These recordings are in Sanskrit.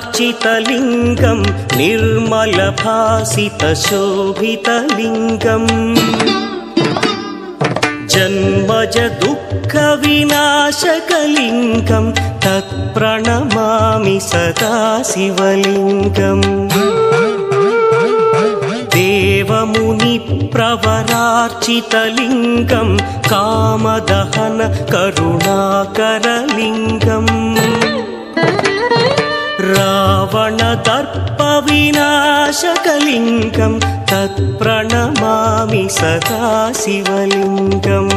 ब्रह्ममुरारिसुरार्चितलिङ्गं निर्मलभासितशोभितलिङ्गम् जन्मज दुःखविनाशकलिङ्गं तत्प्रणमामि सदा शिवलिङ्गम् देवमुनिप्रवरार्चितलिङ्गं कामदहन करुणाकरलिङ्गम् रावणदर्पविनाशकलिङ्गं तत्प्रणमामि सदा शिवलिङ्गम्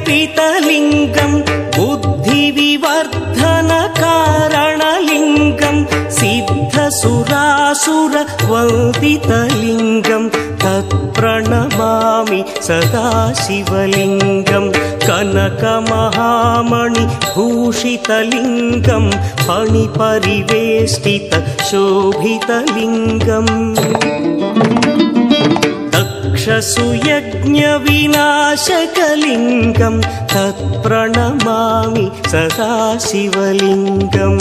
सर्वसुगन्धसुलेपितलिङ्गं बुद्धिविवर्धनकारणलिङ्गं सिद्धसुरासुरवन्दितलिङ्गं तत्प्रणमामि सदा शिवलिङ्गं कनकमहामणिभूषितलिङ्गं फणिपरिवेष्टितशोभितलिङ्गम् दक्षसुयज्ञविनाशकलिङ्गं तत्प्रणमामि सदा शिवलिङ्गम्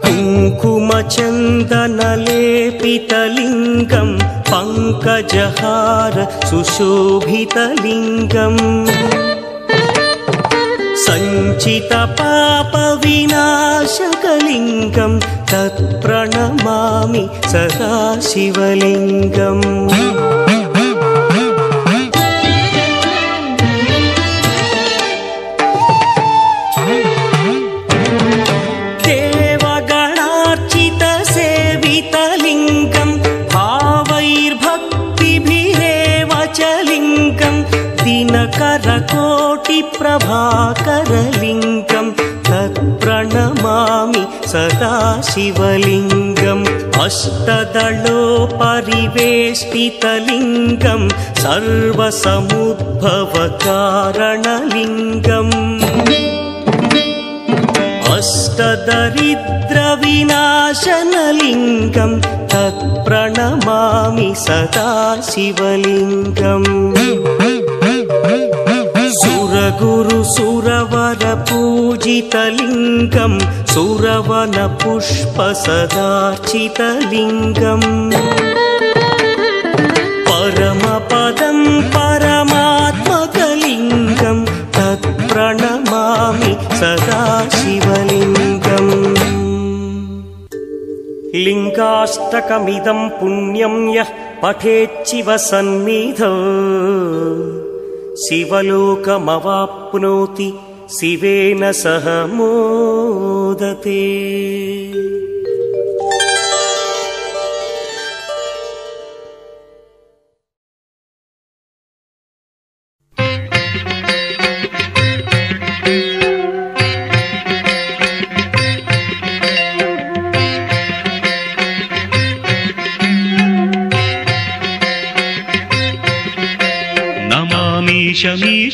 कुङ्कुमचन्दनलेपितलिङ्गं पङ्कजहार सुशोभितलिङ्गम् सञ्चितपापविनाशकलिङ्गं तत्प्रणमामि सदा शिवलिङ्गम् देवगणार्चितसेवितलिङ्गं भावैर्भक्तिभिरेव च लिङ्गं दिनकरकोटिप्रभाकरलिङ्गं तत्प्रणमामि सदा शिवलिङ्गम् अष्टदलोपरिवेष्टितलिङ्गं सर्वसमुद्भवकारणलिङ्गम् अष्टदरिद्रविनाशनलिङ्गं तत्प्रणमामि सदा शिवलिङ्गम् सुरगुरुसुरवरपूजितलिङ्गं सुरवनपुष्पसदार्चितलिङ्गम् परमपदं परमात्मकलिङ्गं तत्प्रणमामि सदा शिवलिङ्गम् लिङ्गाष्टकमिदं पुण्यं यः पठेच्छिव सन्निधौ शिवलोकमवाप्नोति शिवेन सह मोदते।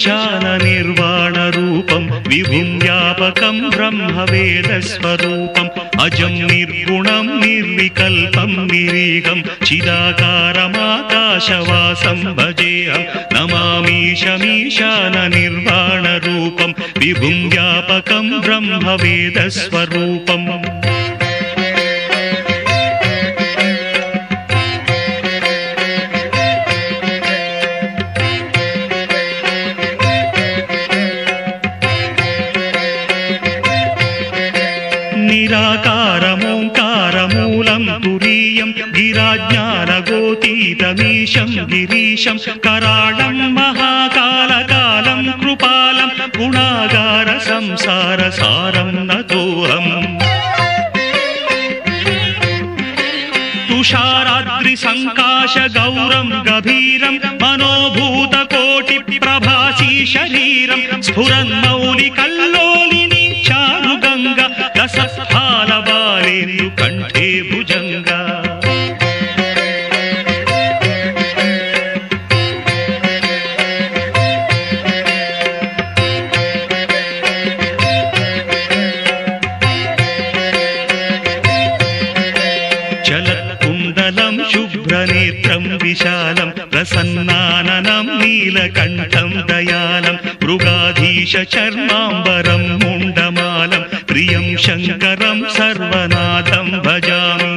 ईशाननिर्वाणरूपं विभुं व्यापकं ब्रह्मवेदस्वरूपम् अजं निर्गुणं निर्विकल्पं निरीहं चिदाकारमाकाशवासं भजेऽहं नमामीशमीशाननिर्वाणरूपं विभुं व्यापकं ब्रह्मवेदस्वरूपम् निराकारमोङ्कारमूलं तुरीयं गिराज्ञानगोतीतमीशं गिरीशं कराळं महाकालकालं कृपालं गुणागार संसारसारं नतोऽहम् तुषाराद्रिसङ्काशगौरं गभीरं मनोभूतकोटिप्रभासी शरीरं स्फुरन्मौलिकल्लो नेत्रं विशालं प्रसन्नाननं नीलकण्ठं दयालं मृगाधीश चर्माम्बरं मुण्डमालं प्रियं शङ्करं सर्वनाथं भजामि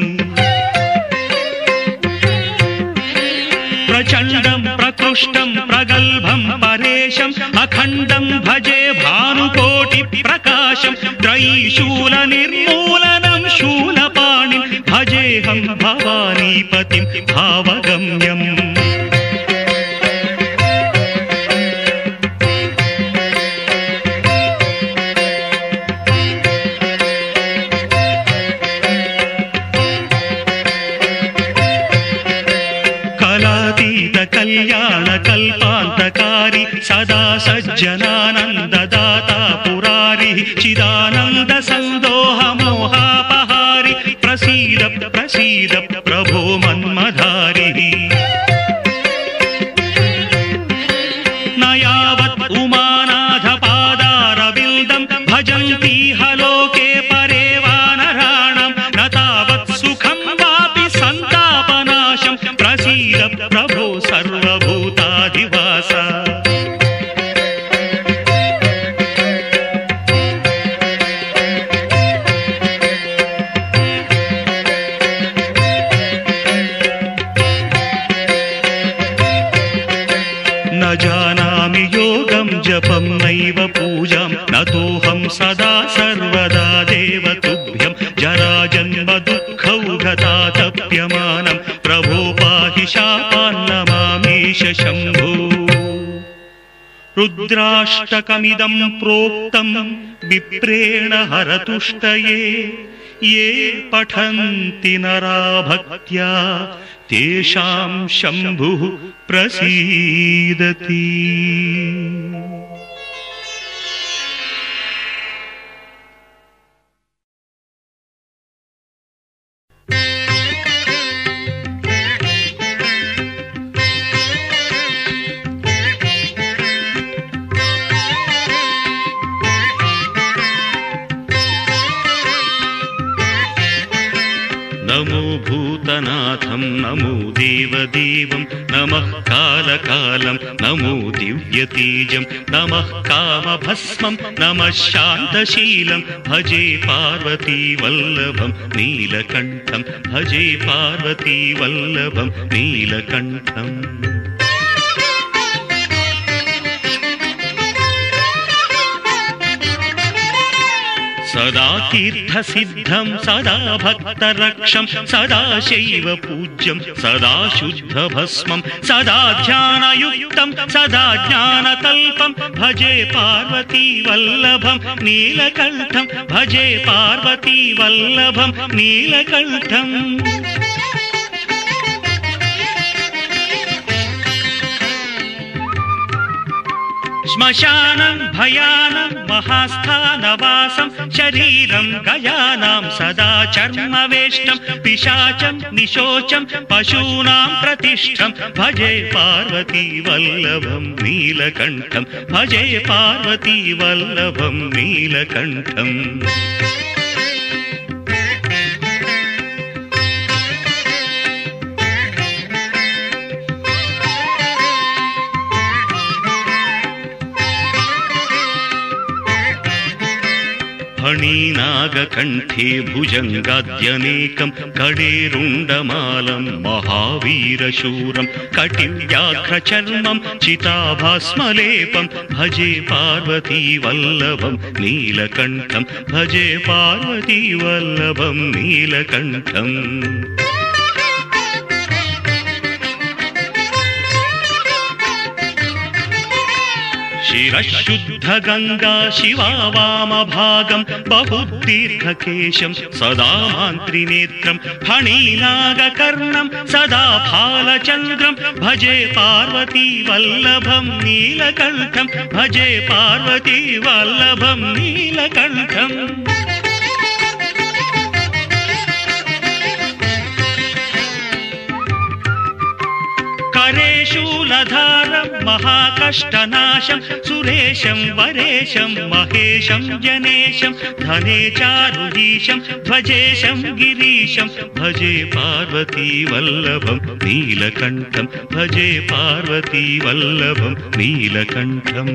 प्रचण्डं प्रकृष्टं प्रगल्भं परेशम् अखण्डं भजे भानुकोटिप्रकाशं त्रयीशूलनिर्मूलनं शूलपाणिं भजेऽहं भवानीपतिं भावगम्यम् कल्याण कल्पान्तकारी सदा सज्जनानन्ददाता पुरारी चिदानन्द सन्दोह मोहापहारी प्रसीद प्रसीद प्रभो मन्मधारी न यावत् उमानाथ पादारविन्दं भजन्ति हलोके परे वानराणां न तावत् सुखं वापि सन्तापनाशं प्रसीद प्रभो सर्वभूताधिवास न जानामि योगं जपं नैव पूजां नतोऽहं सदा सर्वदा देव तुभ्यं जराजन्म दुःखौघतातप्यमानं प्रभो पाहि शापान्नमामीश शम्भो रुद्राष्टकमिदं प्रोक्तं विप्रेण हरतुष्टये ये पठन्ति नरा भक्त्या तेषां शम्भुः प्रसीदति। नमो भूतनाथं नमो देवदेवं नमः कालकालं नमो दिव्यतेजं नमः कामभस्मं नमः शान्तशीलं भजे पार्वतीवल्लभं नीलकण्ठं भजे पार्वतीवल्लभं नीलकण्ठम् सदा तीर्थसिद्धं सदा भक्तरक्षं सदा शैव पूज्यं सदा शुद्धभस्मं सदा ध्यानयुक्तं सदा ज्ञानकल्पं भजे पार्वतीवल्लभं नीलकण्ठं भजे पार्वतीवल्लभं नीलकण्ठम् श्मशानं भयानं महास्थानवासं शरीरं गयानां सदा चर्मवेष्टं पिशाचं निशोचं पशूनां प्रतिष्ठं भजे पार्वतीवल्लभं नीलकण्ठं भजे पार्वतीवल्लभं नीलकण्ठम् फणीनागकण्ठे भुजङ्गाद्यनेकं कडेरुण्डमालं महावीरशूरं कटिव्याघ्रचर्मं चिताभास्मलेपं भजे पार्वतीवल्लभं नीलकण्ठं भजे पार्वतीवल्लभं नीलकण्ठम् शिरशुद्धगङ्गा शिवा वामभागं बहुतीर्थकेशं सदा मान्त्रिनेत्रं फणीनागकर्णं सदा फालचन्द्रं भजे पार्वतीवल्लभं नीलकण्ठं भजे पार्वतीवल्लभं नीलकण्ठम् करे शूलधारं महाकष्टनाशं सुरेशं वरेशं महेशं जनेशं धने चारुधीशं ध्वजेशं गिरीशं भजे पार्वती वल्लभं नीलकण्ठं भजे पार्वती वल्लभं नीलकण्ठम्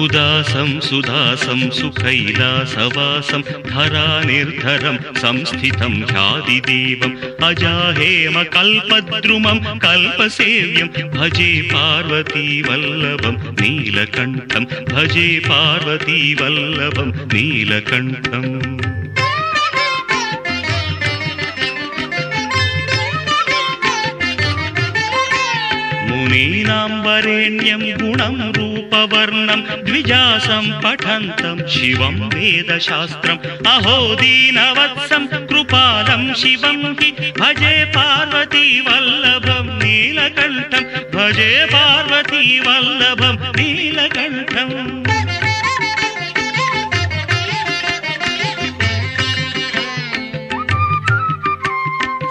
उदासं सुदासं सुकैलासवासं धरानिर्धरं संस्थितं ह्यादिदेवम् अजाहेमकल्पद्रुमं कल्पसेव्यं भजे पार्वती वल्लभं नीलकण्ठं भजे पार्वती वल्लभं नीलकण्ठम् मुनीनां वरेण्यं गुणं रूपवर्णं द्विजासं पठन्तं शिवं वेदशास्त्रम् अहो दीनवत्सं कृपालं शिवं हि भजे पार्वती वल्लभं नीलकण्ठं भजे पार्वती वल्लभं नीलकण्ठम्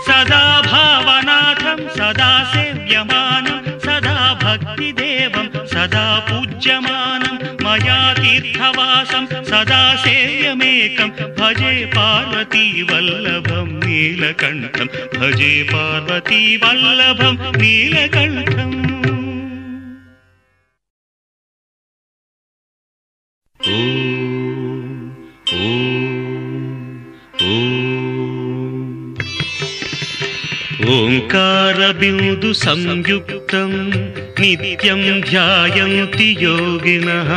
सदा भावनाथं सदा सेव्यमानं सदा भक्तिदेवं सदा पूज्यमानं मया तीर्थवासं सदा सेव्यमेकं भजे पार्वती वल्लभं नीलकण्ठं भजे पार्वती वल्लभं नीलकण्ठम् ओंकारबिंदु संयुक्तं नित्यं ध्यायन्ति योगिनः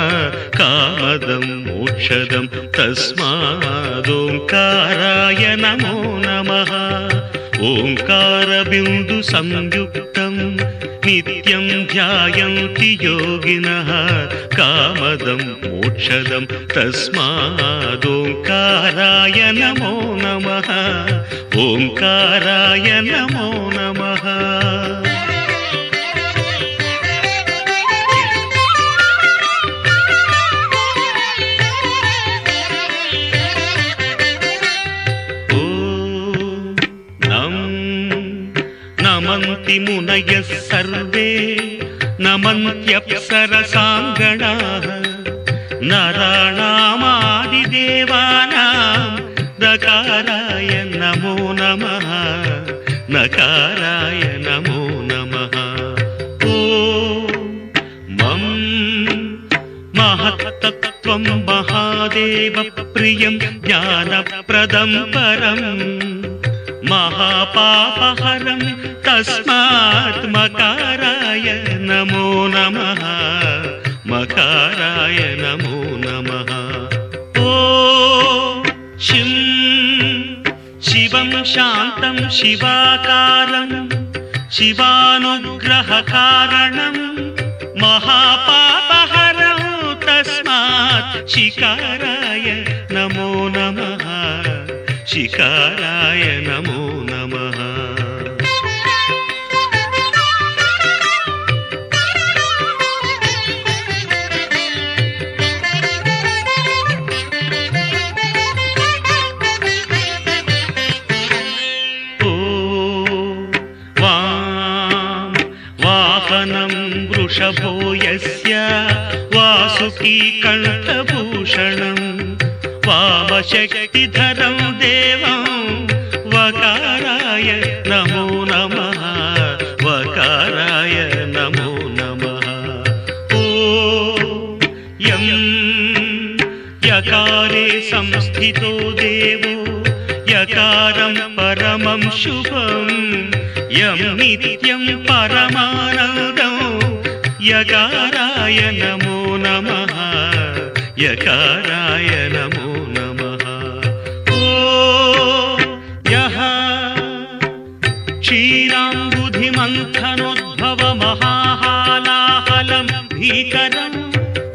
कामदं मोक्षदं तस्मादोंकाराय नमो नमः ओंकारबिंदु संयुक्तं नित्यं ध्यायन्ति योगिनः कामदं मोक्षदं तस्मादोंकाराय नमो नमः ओंकाराय नमो नमः नमन्ति मुनयः सर्वे नमन्त्यप्सरसाङ्गणाः नराणामादिदेवानां नकाराय नमो नमः नकाराय नमो नमः ॐ मं महत्तत्त्वं महादेवप्रियं ज्ञानप्रदं परम् महापापहरं तस्मात् मकाराय नमो नमः मकाराय नमो नमः ॐ शिं शिवं शान्तं शिवाकारं शिवानुग्रहकारणं महापापहरं तस्मात् शिकाराय नमो नमः शिकाराय नमो नमः वाहनं वृषभो यस्य वासुकी कण्ठभूषणं वामशक्तिधरं देवं वकाराय नमो नमः वकाराय नमो नमः ॐ यं यकारे संस्थितो देवो यकारं परमं शुभं यं नित्यं परमानन्दं यकाराय नमो नमः यकाराय नमो नमः ॐ यः क्षीराम्बुधिमन्थनोद्भवमहाहालाहलं भीकरं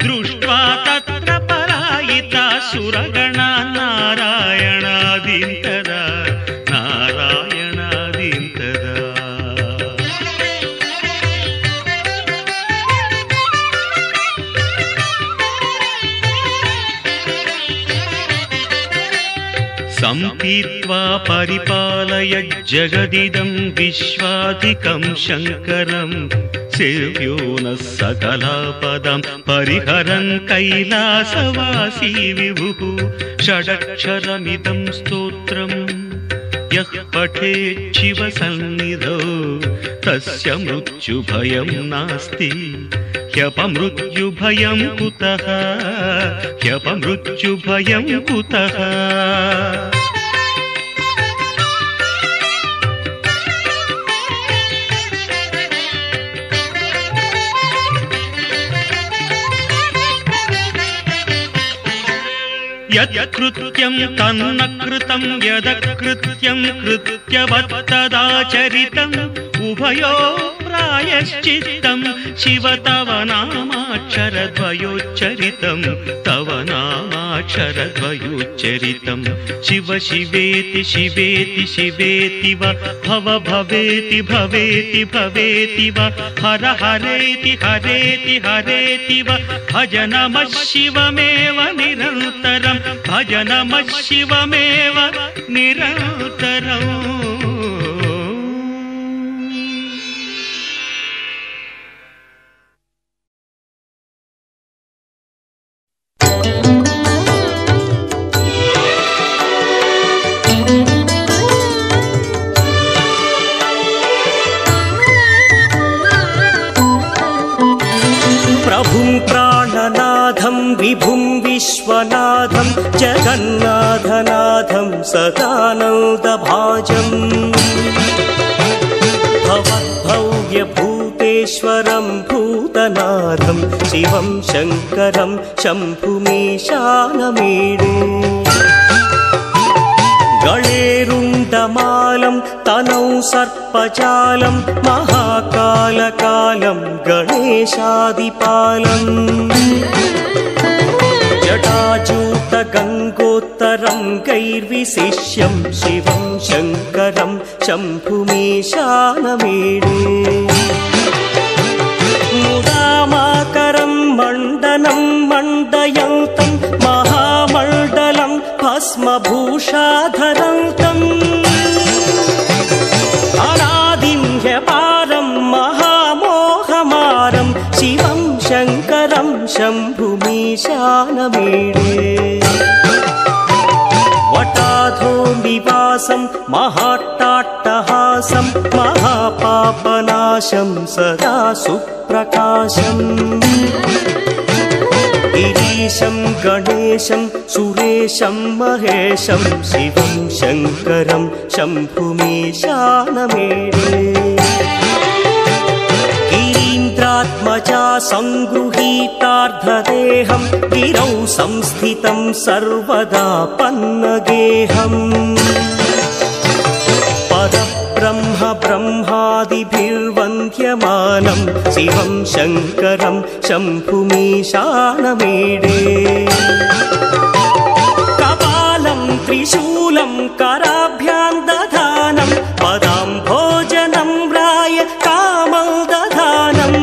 दृष्ट्वा तत्र पलायिता सुरगणा नारायणादीन्तरा नारायणादीन्तरा सम्पीत्वा परिपालय जगदिदं विश्वाधिकं शङ्करं सेव्यो नः सकलापदं परिहरन् कैलासवासी विभुः षडक्षरमिदं स्तोत्रम् यः पठेत् शिवसन्निधौ तस्य मृत्युभयं नास्ति ह्यपमृत्युभयं कुतः ह्यपमृत्युभयं कुतः यत्कृत्यं तन्न कृतं यदकृत्यं कृत्यवत्तदाचरितम् उभयो प्रायश्चित्तं शिव तव नामाक्षरद्वयोच्चरितं तव नामाक्षरद्वयोच्चरितं शिव शिवेति शिवेति शिवेति वा भव भवेति भवेति भवेति वा हर हरेति हरेति हरेति वा भज नमः शिवमेव निरन्तरं भज नमः शिवमेव निरन्तरम् प्रभुं प्राणनाथं विभुं विश्वनाथं जगन्नाथनाथं सदानन्दभाजम् भवद्भव्यभूतेश्वरं भूतनाथं शिवं शङ्करं शम्भुमीशानमीडे गणेरुण्डमालं तनौ सर्पजालं महाकालकालं गणेशादिपालम् जटाजूतगङ्गोत्तरं गैर्विशिष्यं शिवं शङ्करं शम्भुमीशानमीडे मुदामाकरं मण्डनं मण्डयन्तं महामण्डलं भस्मभूषाधरन्तम् अनादिं ह्यपारं महामोहमारं शिवं शङ्करं शम्भुमीशानमीडे वटाधो निवासं महाट्टाट्टहासं महापापनाशं सदा सुप्रकाशम् गिरीशं गणेशं सुरेशं महेशं शिवं शङ्करं शम्भुमीशानमीडे गिरीन्द्रात्मजा सङ्गृहीतार्धदेहं गिरौ संस्थितं सर्वदा पन्नगेहम् परब्रह्म ब्रह्मादिभिर्वन्द्यमानं शिवं शङ्करं शम्भुमीशानमीडे कपालं त्रिशूलं कराभ्यां दधानं पदाम्भोजनं राय कामं दधानम्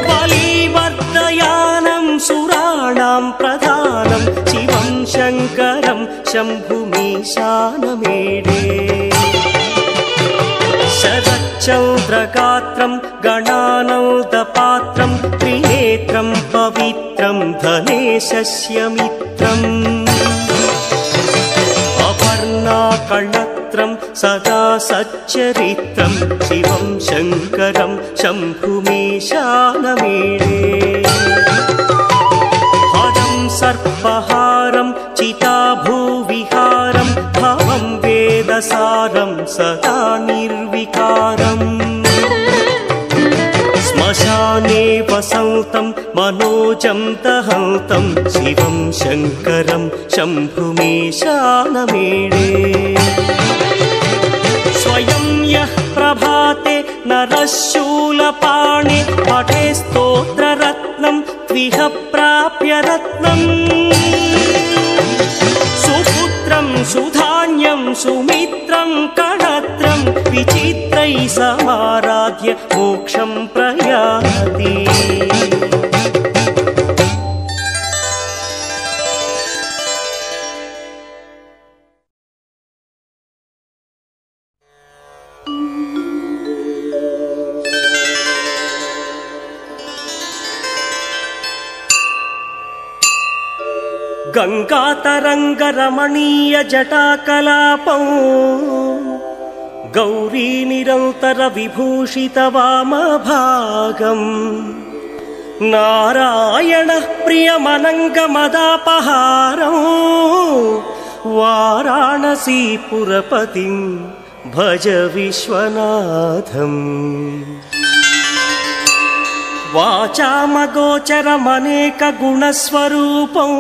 बलिवर्धयानं सुराणां प्रधानं शिवं शङ्करं शम्भुमीशानमीडे शरच्चन्द्रगात्रं गणानन्दपात्रं त्रिनेत्रं पवित्रं धनेशस्य मित्रम् अपर्णाकळत्रं सदा सच्चरित्रं शिवं शङ्करं शम्भुमीशानमीडे हरं सर्पहारं चिताभूविहारं भवं वेदसारं सदा निर्विकारम् श्मशाने वसन्तं मनोजं दहन्तं शिवं शङ्करं शम्भुमीशानमीडे स्वयं यः प्रभाते नरः शूलपाणे पठे स्तोत्ररत्नं त्विह प्राप्य रत्नम् सुपुत्रं सुधान्यं सुमित्रं कणत्रं विचित्रैः समाराध्य मोक्षं प्रयाति गङ्गातरङ्गरमणीय जटाकलापौ गौरी निरन्तर विभूषित वामभागम् नारायणः प्रियमनङ्गमदापहारौ वाराणसीपुरपतिं भज विश्वनाथम् वाचामगोचरमनेकगुणस्वरूपौ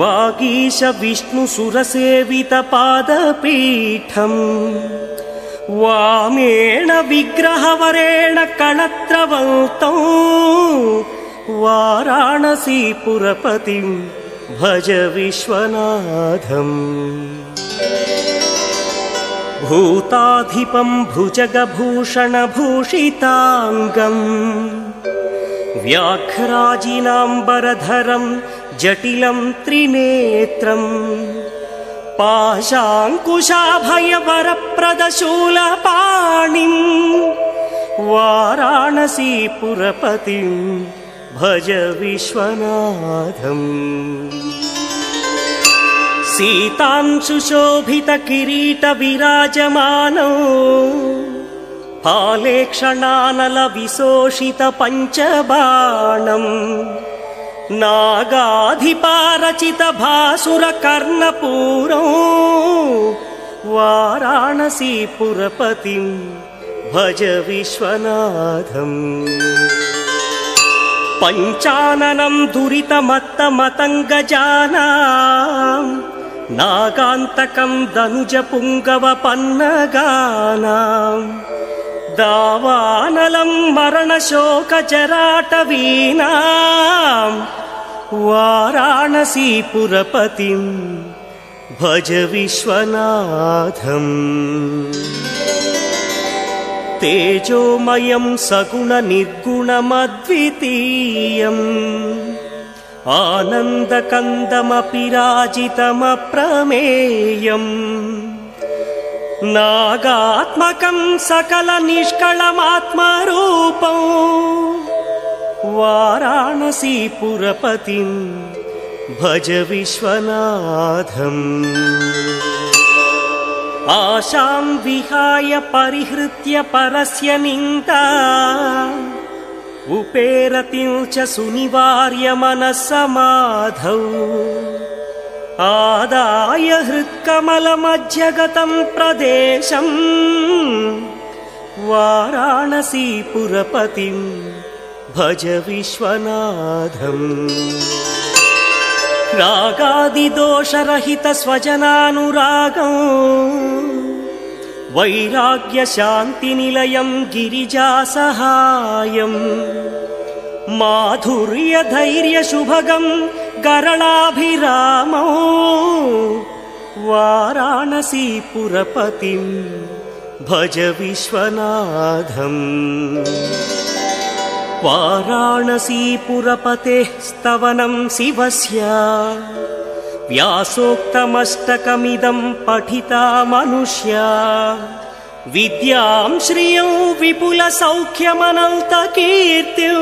वागीश विष्णुसुरसेवितपादपीठम् वामेण विग्रहवरेण कणत्रवन्तौ वाराणसीपुरपतिं भज विश्वनाथम् भूताधिपं भुजगभूषणभूषिताङ्गम् व्याघ्राजिनाम्बरधरं जटिलं त्रिनेत्रम् पाशाङ्कुशाभयवरप्रदशूलपाणिं वाराणसीपुरपतिं भज विश्वनाथम् सीतांशुशोभितकिरीटविराजमानौ फालेक्षणानलविशोषितपञ्चबाणम् नागाधिपारचितभासुरकर्णपूरौ वाराणसीपुरपतिं भज विश्वनाथम् पञ्चाननं दुरितमत्तमतङ्गजानां नागान्तकं दनुजपुङ्गवपन्नगानां दावानलं मरणशोकजराटवीनां वाराणसीपुरपतिं भज विश्वनाथम् तेजोमयं सगुणनिर्गुणमद्वितीयम् आनन्दकन्दमपि राजितमप्रमेयम् नागात्मकं सकलनिष्कळमात्मरूपं वाराणसीपुरपतिं भज विश्वनाथम् आशां विहाय परिहृत्य परस्य निन्दा उपेरतिं च सुनिवार्य मनस्समाधौ आदाय हृत्कमलमध्यगतं प्रदेशं वाराणसीपुरपतिं भज विश्वनाथम् रागादिदोषरहितस्वजनानुरागं वैराग्यशान्तिनिलयं गिरिजासहायम् माधुर्यधैर्यशुभगं गरलाभिरामौ वाराणसीपुरपतिं भज विश्वनाथम् वाराणसीपुरपतेः स्तवनं शिवस्य व्यासोक्तमष्टकमिदं पठिता मनुष्या विद्यां श्रियं विपुलसौख्यमनन्तकीर्तिं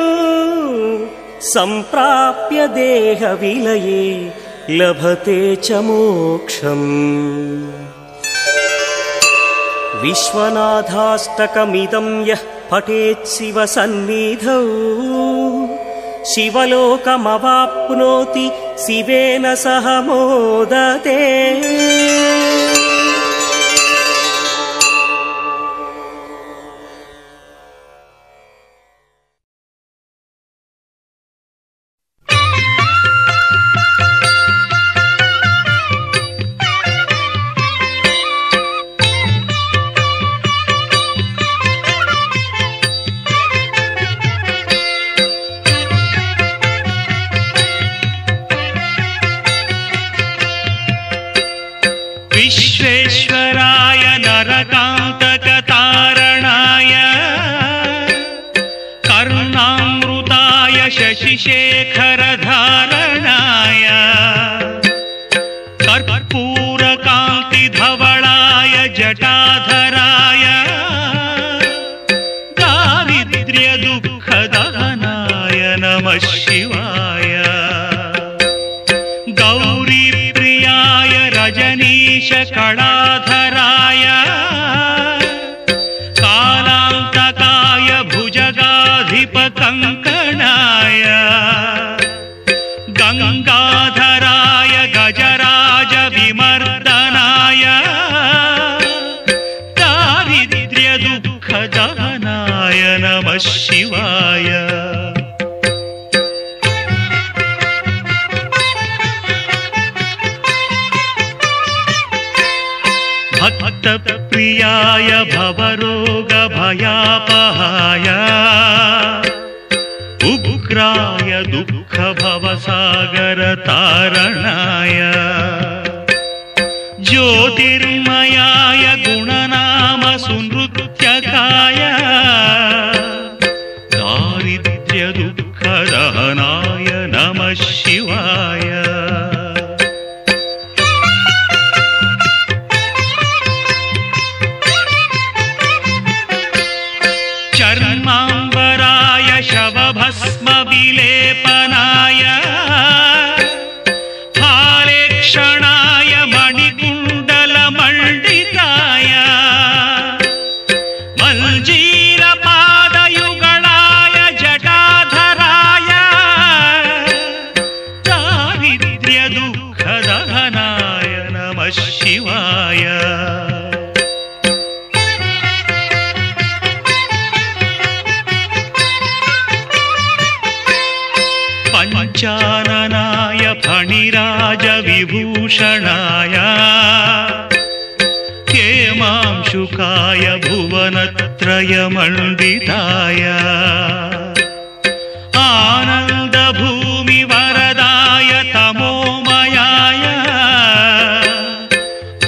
सम्प्राप्य देहविलये लभते च मोक्षम् विश्वनाथाष्टकमिदं यः पठेत् शिवसन्निधौ शिवलोकमवाप्नोति शिवेन सह मोदते। विश्वेश्वराय नरकान्तकतारणाय कर्णामृताय शशिशेखरधारणाय कर्पूरकान्तिधवलाय जटाधराय दारिद्र्यदुःखदहनाय नमः शिवाय। केशकलाधराय कालान्तकाय भुजगाधिपकङ्कणाय गङ्गाधराय गजराज विमर्दनाय दारिद्र्यदुःखदहनाय नमः शिवाय। भक्तप्रियाय भवरोगभयापहाय उग्राय दुःखभवसागरतारणाय ज्योतिर्मयाय गुणनामसुनृत्यकाय दारिद्र्यदुःखदहनाय नमः शिवाय। चर्माम्बराय शवभस्मविलेपनाय हालेक्षणाय मणिकुण्डलमण्डिताय मल्जीरपादयुगलाय जटाधराय दारिद्र्यदुःखदहनाय नमः शिवाय। पञ्चाननाय फणिराजविभूषणाय हेमांशुकाय भुवनत्रयमण्डिताय आनन्दभूमिवरदाय तमोमयाय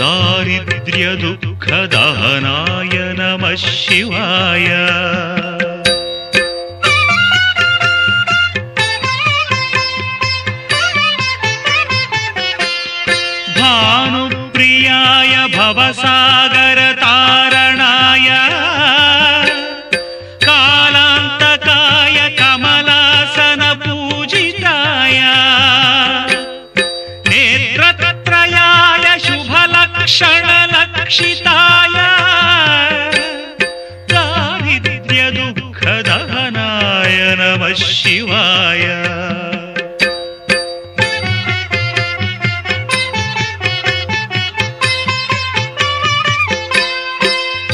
दारिद्र्यदुःखदहनाय नमः शिवाय। भानुप्रियाय भवसागरतारणाय कालान्तकाय कमलासनपूजिताय नेत्रत्रयाय शुभलक्षणलक्षिताय दारिद्र्यदुःखदहनाय नमः शिवाय।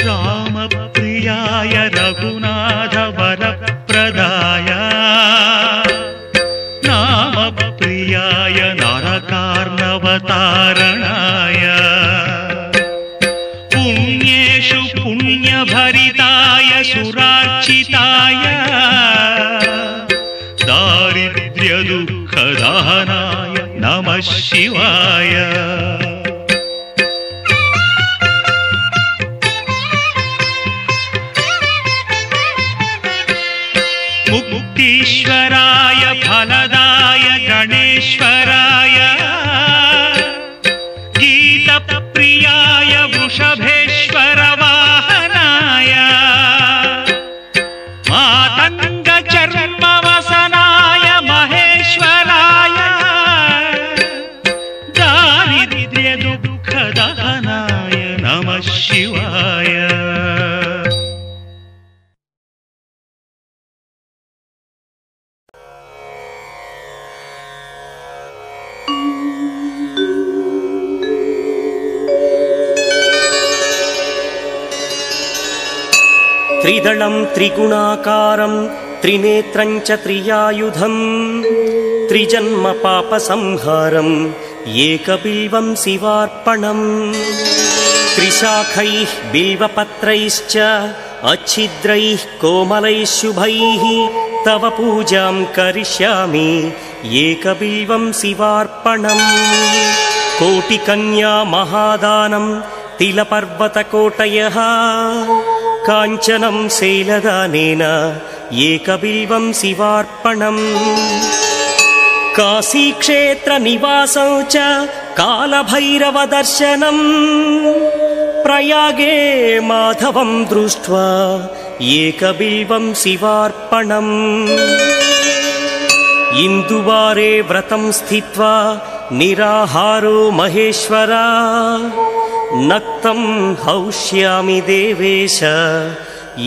रामप्रियाय रघुनाथवरप्रदाय नामप्रियाय नरकार्णवतारणाय पुण्येषु पुण्यभरिताय सुरार्चिताय दारिद्र्यदुःखदहनाय नमः शिवाय। मुक्तीश्वराय फलदाय गणेश्वराय गीतप्रियाय वृषभेश्वरवाहनाय मातङ्गचर्मवसनाय महेश्वराय दारिद्र्यदुःखदहनाय नमः शिवाय। त्रिदलं त्रिगुणाकारं त्रिनेत्रं च त्रियायुधं त्रिजन्म पापसंहारं एकबिल्वं शिवार्पणम् त्रिशाखैः बिल्वपत्रैश्च अच्छिद्रैः कोमलैः शुभैः तव पूजां करिष्यामि एकबिल्वं शिवार्पणम् कोटिकन्या महादानं तिलपर्वतकोटयः काञ्चनं शैलदानेन एकबिल्वं शिवार्पणम् काशीक्षेत्रनिवासं च कालभैरवदर्शनम् प्रयागे माधवं दृष्ट्वा एकबिल्वं शिवार्पणम् ఇందువారే వ్రతం స్థిత్వా నిరాహారో మహేశ్వరా నక్తం హౌష్యామి దేవేశ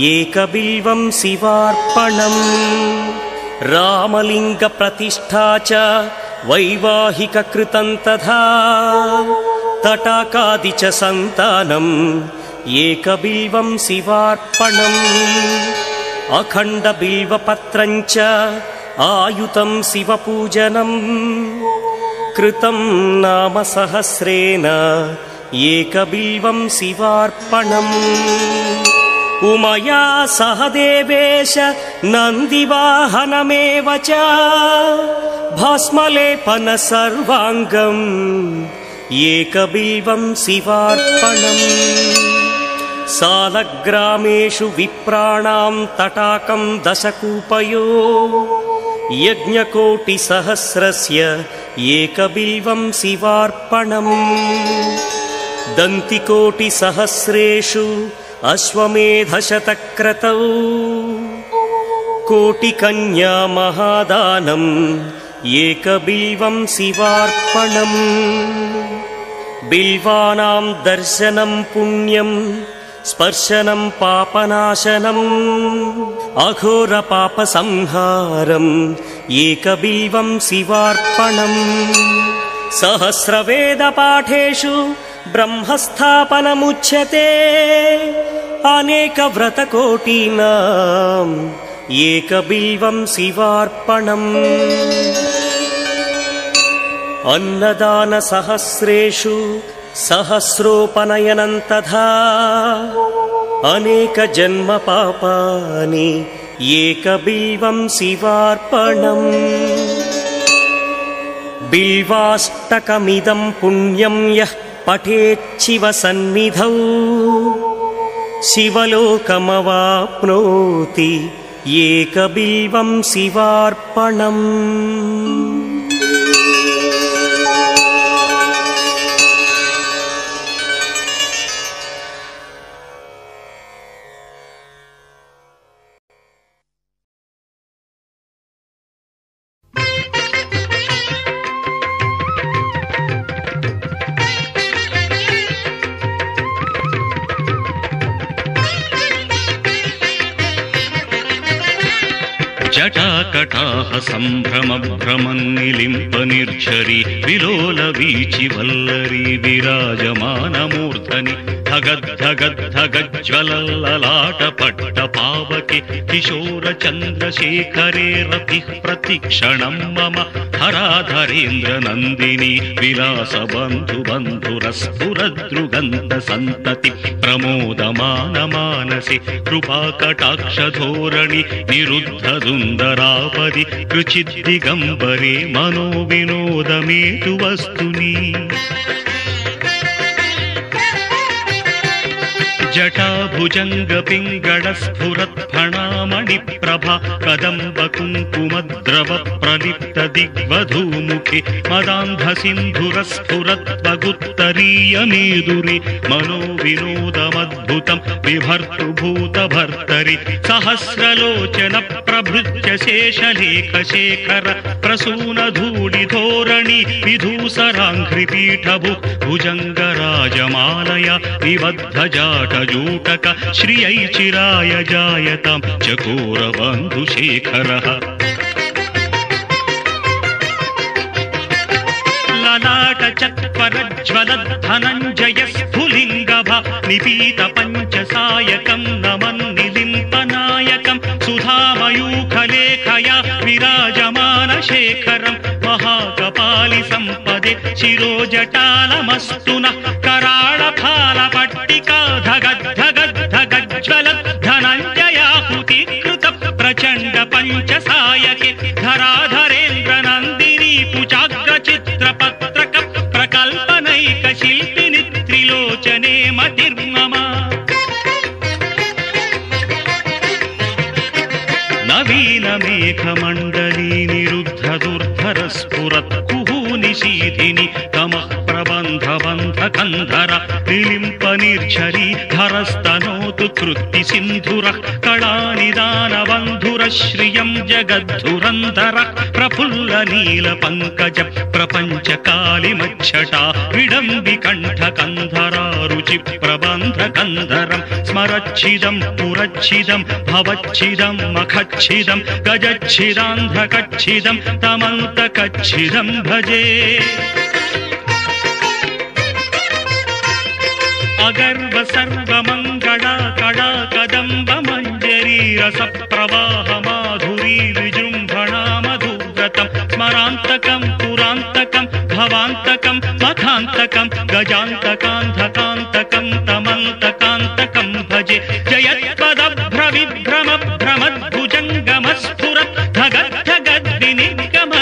ఏకబిల్వం శివార్పణం రామలింగ ప్రతిష్ఠా చ వైవాహిక కృతం తథా తటాకాది చ సంతానం ఏకబిల్వం శివార్పణం అఖండ బిల్వపత్రం చ ఆయుతం శివపూజనం కృతం నామ సహస్రేణ ఏకబిల్వం శివార్పణం ఉమయా సహ దేవేశ నందివాహనమేవ చ భస్మలేపన సర్వాంగం ఏకబిల్వం శివార్పణం సాలగ్రామేషు విప్రాణాం తటాకం దశకూపయో యజ్ఞకోటి సహస్రస్య ఏకబిల్వం శివార్పణం దంతికోటి సహస్రేషు అశ్వమేధశతక్రతౌ కోటికన్యా మహాదానం ఏకబిల్వం శివార్పణం బిల్వానాం దర్శనం పుణ్యం స్పర్శనం పాపనాశనం అఘోర పాప సంహారం ఏకబిల్వం శివార్పణం సహస్రవేద పాఠేషు బ్రహ్మస్థాపనముచ్యతే అనేక వ్రతకోటీనాం ఏకబిల్వం శివార్పణం అన్నదాన సహస్రేషు సహస్రోపనయనం తథా అనేక జన్మ పాపాని ఏకబిల్వం శివార్పణం బిల్వాష్టకమిదం పుణ్యం యః పఠేచ్చివ సన్నిధౌ శివలోకమవాప్నోతి ఏకబిల్వం శివార్పణం జటాకటాహ సంభ్రమ భ్రమన్నిలింప నిర్ఝరి విలోల వీచి వల్లరి విరాజమానమూర్ధని ధగద్ధగద్ధగజ్వలల్లలాట పట్ట పావకి కిశోర చంద్రశేఖరే రతి ప్రతిక్షణం మమ హరాధరేంద్ర నందిని విలాస బంధు బంధురస్ఫురదృగంధ సంతతి ప్రమోదమాన మానసి కృపాకటాక్ష ధోరణి నిరుద్ధ దుందరాపది కృచిద్దిగంబరే మనో వినోదమేతు వస్తుని జటాభుజంగ పింగళ స్ఫురత్ ఫణామణి ప్రభ కదంబ కుంకుమద్రవ ప్రలిప్త దిగ్వధూముఖి మదాంధ సింధుర స్ఫురత్ వగుత్తరీయ మేదురి మనో వినోదమద్భుతం విభర్తు భూత భర్తరి సహస్రలోచన ప్రభృత్య శేషలేఖ శేఖర ప్రసూన ధూళి ధోరణి విధూసరాంఘ్రి పీఠభు భుజంగ రాజమాలయ నిబద్ధ జాట జూటక శ్రియై చిరాయ జాయతాం చకోర బంధుశేఖరః లలాట చత్వరజ్వల ధనంజయ స్ఫులింగభ నిపీత పంచసాయకం నమన్నిలింపనాయకం సుధామయూఖలేఖయా విరాజమాన శేఖరం మహాకపాలి సంపదే శిరోజటాలమస్తు నః కరాళ ఫాల పట్టికా ధగద్ధగద్ధగజ్వల ధనంజయాహుతి కృత ప్రచండ పంచసాయకే ధరాధరేంద్ర నందిని కుచాగ్ర చిత్ర పత్రక ప్రకల్పనైక శిల్పిని త్రిలోచనే మతిర్మమ నవీన మేఘమండలీ నిరుద్ధ దుర్ధర స్ఫురత్ కుహూ నిశీధిని తమః ప్రబంధ బంధ కంధర నిలింప నిర్ఝరీ ధరస్తనోతు కృత్తి సింధురః కళానిదానబంధుర శ్రియం జగద్ధురంధర ప్రఫుల్ల నీల పంకజ ప్రపంచ కాళిమచ్చటా విడంబి కంఠ కంధరా రుచి ప్రబంధ కంధరం స్మరచ్చిదం పురచ్చిదం భవచ్చిదం మఖచ్చిదం గజచ్చిదాంధ్రకచ్చిదం తమంతకచ్చిదం భజే అగర్వ సర్వమంగళా కళా కదంబ మంజరీ రస ప్రవాహ మాధురీ విజృంభణా మధువ్రతం స్మరాంతకం పురాంతకం భవాంతకం మఖాంతకం గజాంతకాంధకాంతకం తమంతకాంతకం భజే జయత్పదభ్రవిభ్రమ భ్రమద్భుజంగమస్ఫురత్ ధగద్ధగద్వినిగమత్కరాళ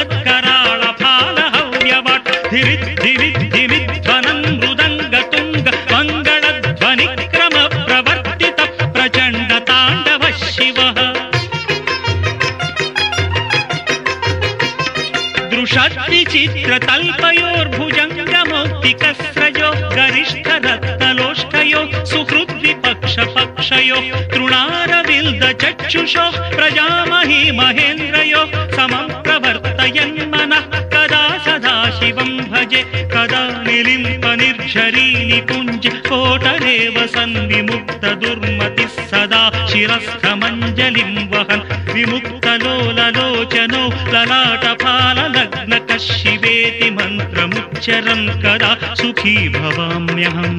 ఫాల హవ్యవట్ ధిరిద్ధివిద్ధిమిధ్వనం మృదంగతుంగ మంగళధ్వనిక్రమ ప్రవర్తిత ప్రచండ తాండవ శివః దృషద్విచిత్రతల్పయోర్భుజంగమౌక్తికస్రజో గరిష్ఠరత్నలోష్టయో సుహృద్విపక్షపక్షయో తృణారవిల్ద చక్షుషో ప్రజామహీ మహేంద్రయో సమం ప్రవర్తయన్మనః కదా సదా శివం భజే కదా నిలింప నిర్ఝరీ నిపుంజ కోటరేవ సన్విముక్త దుర్మతి సదా శిరస్థమంజలిం వహన్ విముక్తలోలలోచనో లలాటపాల లగ్న కశివేతి మంత్రముచ్చరం కదా సుఖీ భవామ్యహం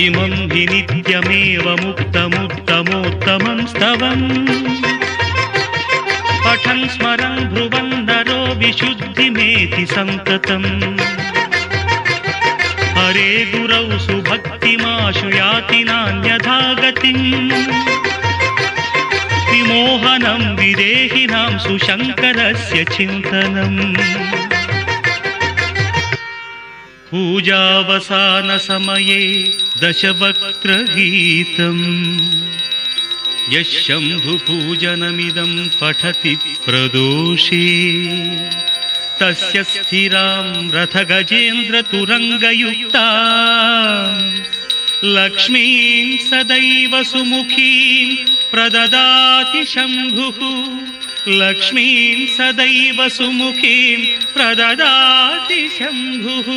ఇమం హి నిత్యమేవ ముక్తముత్తమోత్తమం స్తవం పఠన్ స్మరన్ భ్రువన్ నరో విశుద్ధిమేతి సంతతం హరే గురౌ సుభక్తిమాశు యాతి నాన్యథా గతిం విమోహనం విదేహినాం సుశంకరస్య చింతనం పూజావసాన సమయే దశవక్త్రగీతం యశంభు పూజనమిదం పఠతి ప్రదోషే తస్య స్థిరాం రథగజేంద్ర తురంగయుక్తా లక్ష్మీం సదైవ సుముఖీం ప్రదదాతి శంభుః లక్ష్మీం సదైవ సుముఖీం ప్రదదాతి శంభుః